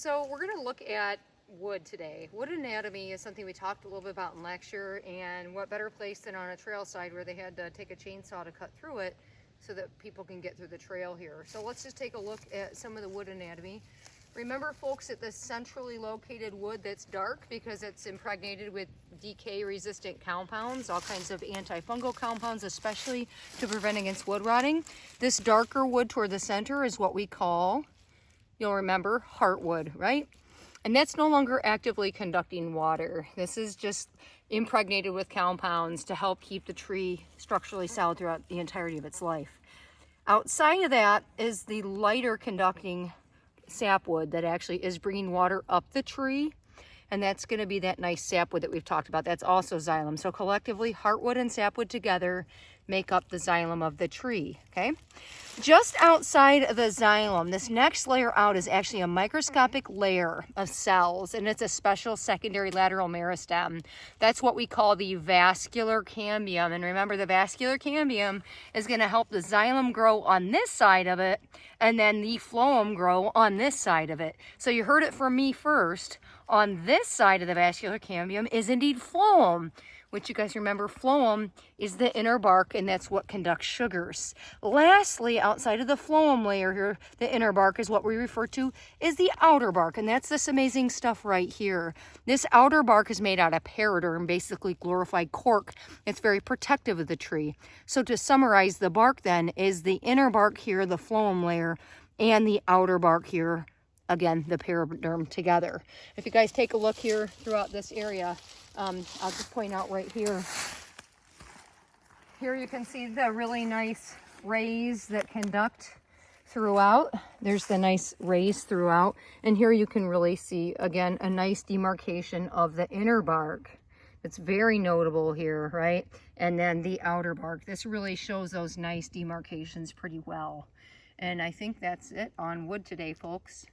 So we're going to look at wood today. Wood anatomy is something we talked a little bit about in lecture, and what better place than on a trail side where they had to take a chainsaw to cut through it so that people can get through the trail here. So let's just take a look at some of the wood anatomy. Remember, folks, that the centrally located wood that's dark because it's impregnated with decay-resistant compounds, all kinds of antifungal compounds, especially to prevent against wood rotting. This darker wood toward the center is what we call, you'll remember, heartwood, right? And that's no longer actively conducting water. This is just impregnated with compounds to help keep the tree structurally sound throughout the entirety of its life. Outside of that is the lighter conducting sapwood that actually is bringing water up the tree, and that's going to be that nice sapwood that we've talked about. That's also xylem. So collectively, heartwood and sapwood together make up the xylem of the tree, okay? Just outside of the xylem, this next layer out is actually a microscopic layer of cells, and it's a special secondary lateral meristem. That's what we call the vascular cambium. And remember, the vascular cambium is going to help the xylem grow on this side of it, and then the phloem grow on this side of it. So you heard it from me first. On this side of the vascular cambium is indeed phloem, which you guys remember, phloem is the inner bark, and that's what conducts sugars. Lastly, outside of the phloem layer here, the inner bark is what we refer to as the outer bark, and that's this amazing stuff right here. This outer bark is made out of periderm, basically glorified cork. It's very protective of the tree. So to summarize, the bark then is the inner bark here, the phloem layer, and the outer bark here, again, the periderm together. If you guys take a look here throughout this area, I'll just point out right here. Here you can see the really nice rays that conduct throughout. There's the nice rays throughout. And here you can really see, again, a nice demarcation of the inner bark. It's very notable here, right? And then the outer bark. This really shows those nice demarcations pretty well. And I think that's it on wood today, folks.